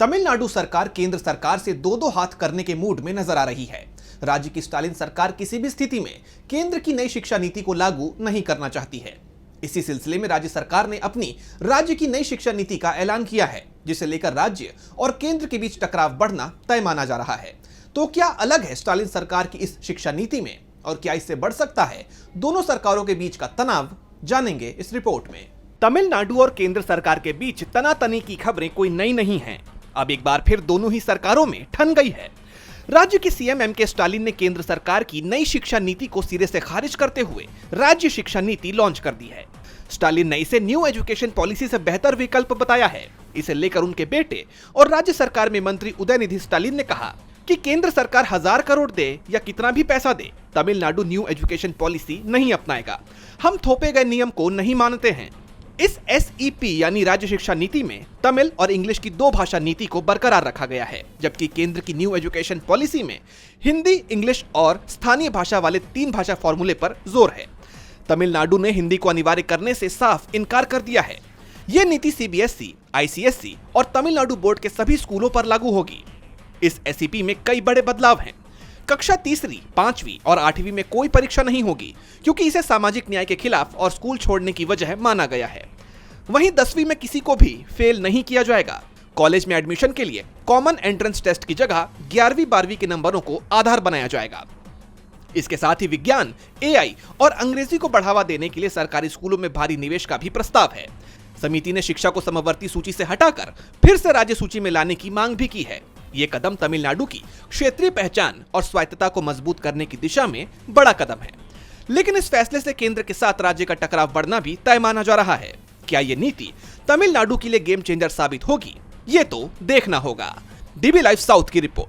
तमिलनाडु सरकार केंद्र सरकार से दो दो हाथ करने के मूड में नजर आ रही है। राज्य की स्टालिन सरकार किसी भी स्थिति में केंद्र की नई शिक्षा नीति को लागू नहीं करना चाहती है। इसी सिलसिले में राज्य सरकार ने अपनी राज्य की नई शिक्षा नीति का ऐलान किया है, जिसे लेकर राज्य और केंद्र के बीच टकराव बढ़ना तय माना जा रहा है। तो क्या अलग है स्टालिन सरकार की इस शिक्षा नीति में, और क्या इससे बढ़ सकता है दोनों सरकारों के बीच का तनाव, जानेंगे इस रिपोर्ट में। तमिलनाडु और केंद्र सरकार के बीच तनातनी की खबरें कोई नई नहीं हैं। अब एक बार फिर दोनों ही सरकारों में ठन गई है। राज्य के सीएम एम.के. स्टालिन ने केंद्र सरकार की नई शिक्षा नीति को सिरे से खारिज करते हुए राज्य शिक्षा नीति लॉन्च कर दी है। स्टालिन ने इसे न्यू एजुकेशन पॉलिसी से बेहतर विकल्प बताया है। इसे लेकर उनके बेटे और राज्य सरकार में मंत्री उदयनिधि स्टालिन ने कहा कि केंद्र सरकार 1000 करोड़ दे या कितना भी पैसा दे, तमिलनाडु न्यू एजुकेशन पॉलिसी नहीं अपनाएगा। हम थोपे गए नियम को नहीं मानते हैं। इस SEP यानी राज्य शिक्षा नीति में तमिल और इंग्लिश की दो भाषा नीति को बरकरार रखा गया है, जबकि केंद्र की न्यू एजुकेशन पॉलिसी में हिंदी, इंग्लिश और स्थानीय भाषा वाले 3 भाषा फॉर्मूले पर जोर है। तमिलनाडु ने हिंदी को अनिवार्य करने से साफ इनकार कर दिया है। यह नीति CBSE, ICSE और तमिलनाडु बोर्ड के सभी स्कूलों पर लागू होगी। इस SEP में कई बड़े बदलाव हैं। कक्षा 3वीं, 5वीं और 8वीं में कोई परीक्षा नहीं होगी, क्योंकि इसे सामाजिक न्याय के खिलाफ और स्कूल छोड़ने की वजह माना गया है। वहीं 10वीं में किसी को भी फेल नहीं किया जाएगा। कॉलेज में एडमिशन के लिए कॉमन एंट्रेंस टेस्ट की जगह 11वीं 12वीं के नंबरों को आधार बनाया जाएगा। इसके साथ ही विज्ञान, AI और अंग्रेजी को बढ़ावा देने के लिए सरकारी स्कूलों में भारी निवेश का भी प्रस्ताव है। समिति ने शिक्षा को समवर्ती सूची से हटाकर फिर से राज्य सूची में लाने की मांग भी की है। ये कदम तमिलनाडु की क्षेत्रीय पहचान और स्वायत्तता को मजबूत करने की दिशा में बड़ा कदम है। लेकिन इस फैसले से केंद्र के साथ राज्य का टकराव बढ़ना भी तय माना जा रहा है। क्या ये नीति तमिलनाडु के लिए गेम चेंजर साबित होगी? ये तो देखना होगा। DB लाइव साउथ की रिपोर्ट।